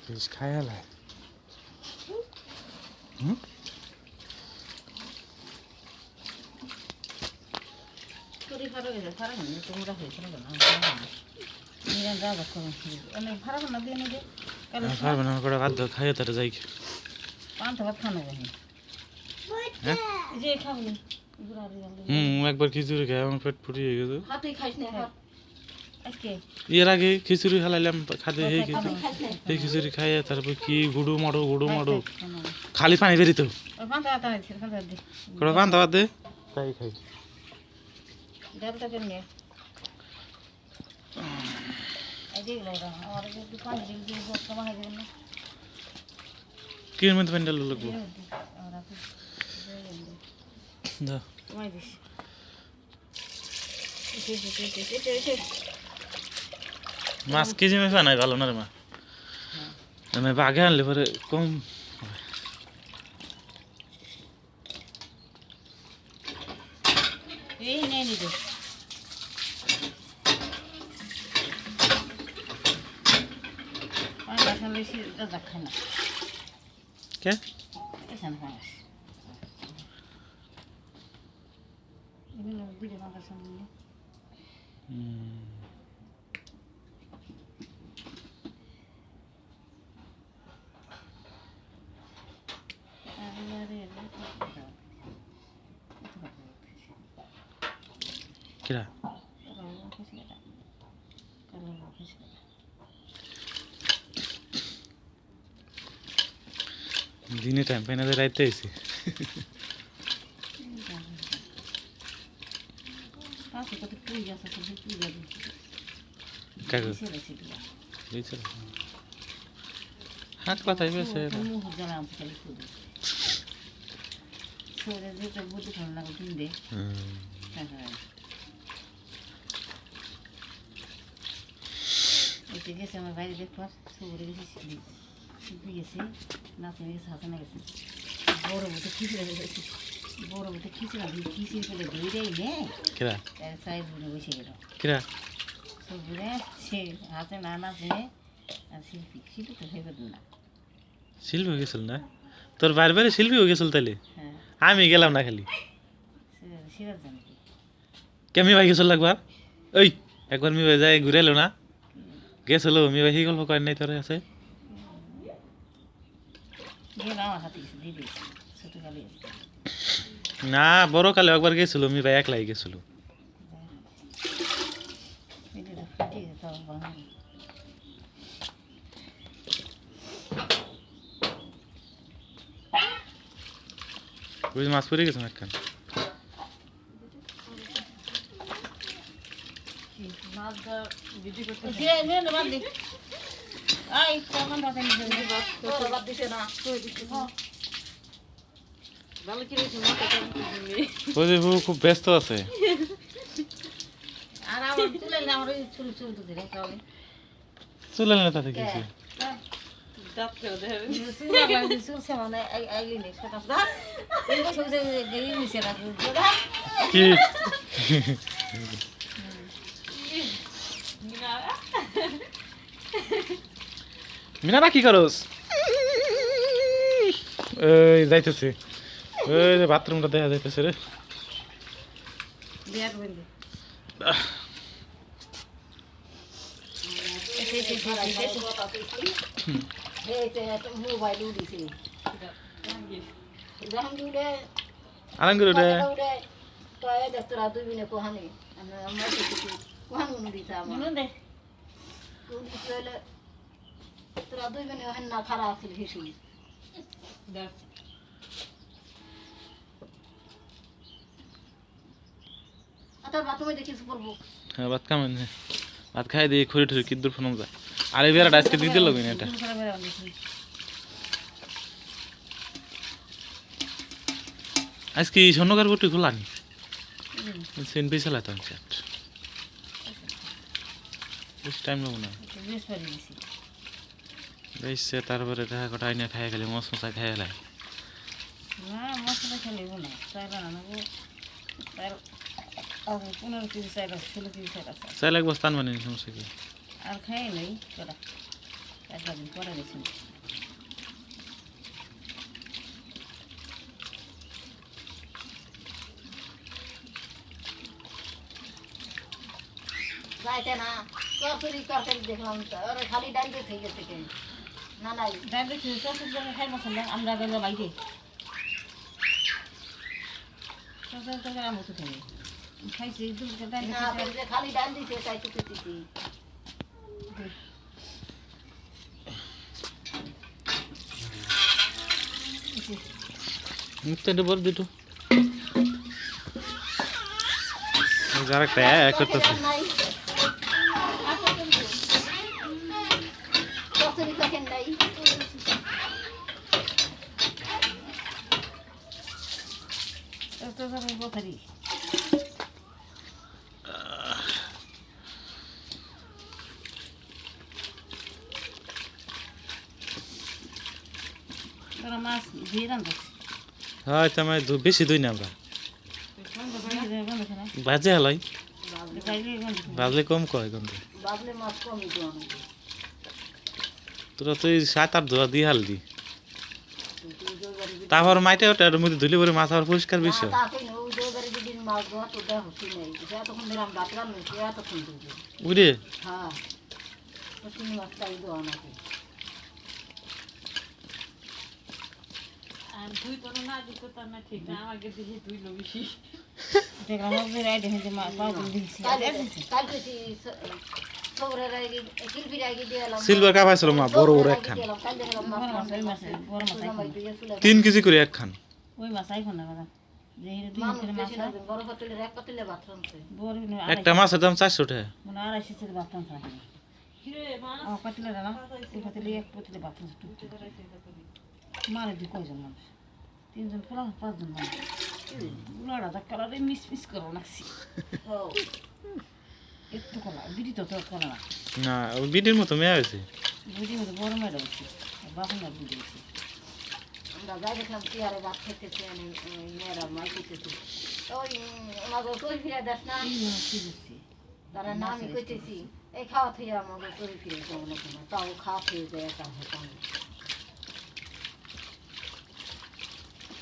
Fish खाया ला 소리 파르게 파르는 동그라 해서는 안 이런 자가 그 아니 파르는 나비는데 खार बना कड़ा भात खाए तर जाई पांच भात खाने को है ये खाओ একবার খিচুড়ি খাই আমার পেট ফুরিয়ে গেছে हाथ ही खाइस नहीं हाथ इसके এর আগে খিচুড়ি খালাইলাম খাতে এই খিচুড়ি খাইয়ে তারপর কি গুড়ু মারো খালি পানি বেরিত पांच आता है सिर खाते दे কড়া পান দাও দে তাই খাই डर तो करने आई देख लेगा और ये दुकान जी जो कमा है ना কি মত প্যান্ডেল লাগবো और आप দা तुम्हारी दिस इसे মাছ কেজি মে ফানা গেল না রে মা আমি বাগে আনলে পরে কম ये नहीं दे पांच ले सी दादा खाना কে ऐसा ना पांच ini lo video makan sambil কিরা দিনে টাইম পাই না রাইতে আইছি কাকু দিছে হাত পাতাই বেছে গেছে আমার বাইরে দেখবার সবরে গেছে শিখে গেছে নাচে গেছে হাসানে গেছে বড় মতো খিচুড়া খিচির করে ধুই দেয় নে কিরা সাইড বুড়ে বসে গেল কিরা সবরে সে হাতে না নাচে আর শিল্পী তো ভেবে না শিল্পী হয়ে গেছিল না তোর বারবারে শিল্পী হয়ে গেছিল তাইলে হ্যাঁ আমি গেলাম না খালি সিরাজ জানি কেমি ভাই গেছিল একবার ওই একবার মি ভাই যায় ঘুরে এলো না গেছিল মি ভাই গল্প করেন নাই তোর আছে গেল আমার হাতে গেছে দিদি ছোটকালে না বড় কালে একবার গেছিল মি ভাই একলাই গেছিল ওই মাছ পড়ে গেছে একখান খুব ব্যস্ত আছে চলে না তাতে কিছু কি মিনারা কি করস এই যাইতেছে ওই যে বাথরুমটা দেখা যাইতেছে রে আলমগীর রে তোরা দুই বোনে ওখানে না খারাপ আছিল ভীষণ তোর বাথরুমে দেখিস পড়বো হ্যাঁ ভাত খাবেন ভাত খাই দিয়ে খড়ি ঠড়ি কি দূর ফোন যায় আর এই বেড়াটা আজকে দিতে লাগবে না এটা আজকে স্বর্ণকার বটি খোলানি সেন পয়সা লাইতে চাট বেশ টাইম লাগবে না বেশ তারপরে টাকা কটা আইনা খাই গেলে মশ মশা খাই গেলে না মশলা খেলেব না চাই বানাবো তার 15 কেজি চাই 16 কেজি চাই চাই এক বস্তান মানে সমস্যা কি আর খাই নাই কটা একদিন পরে গেছি যাইতে না তরকারি দেখলাম তো ওরা খালি ডাল দিয়ে থেকে গেছে কেন না নাই ডাল দেখছি সব খাই মশলা আমরা গেল বাইরে সব তরকারি আমি তো খাই খাইছি দুটো ডাল না বলতে খালি ডাল দিতে তাই তো পেতেছি মুখটা বল দিতো যারা একটা করতেছে নাই তরকারি তো কেন নাই তরকারি বখারি তোরা মাছ দিয়ে দাম দিচ্ছি হ্যাঁ তাই বেশি দুই না আমরা বাজে হালাই বাজলে কম কয় গন্ধ বাবলে মাছ কমই তো তোরা তো 7-8 ধোয়া দিয়ে হাল দি তারপর মাইটে ওটার মধ্যে ধুলে পরে মাছ আবার পরিষ্কার বিষয় উড়ে আর দুই কোনো না দিত তার না ঠিক না আমাকে দেখি দুই লো বেশি দেখলাম যে রাইড হইতে মা পাগল দিছি সিলভার কাপ আছে মা বড় বড় একখান 3 কেজি করে একখান ওই মাছ আইখন না বাবা যে হিরে দুই কেজি মাছ বড় পাতিলের এক পাতিলে ভাত রাঁধছে বড় একটা মাছের দাম 400 টাকা মনে আর আইছে সে ভাত রাঁধছে হিরে মাছ ও পাতিলে না এই পাতিলে এক পাতিলে ভাত রাঁধছে মারে দি কয়জন মানুষ 3 জন ফলা 5 জন মানুষ উলাড়া দা কালারে মিস করো নাছি একটু কলা বিড়ি তো কলা না না ওই বিডির মতো মেয়ে আছে বিড়ির মতো বড় মেয়েটা হচ্ছে বাপন না বিড়ি হচ্ছে আমরা যাই দেখলাম কি আরে ভাত খেতেছে মেয়েরা মাই খেতেছে ওই আমাকে কই ফিরে দাস না কি হচ্ছে তারা না আমি কইতেছি এই খাওয়া থেকে আমাকে কই ফিরে যাবো না তাও খাওয়া খেয়ে যায় একটা হতাম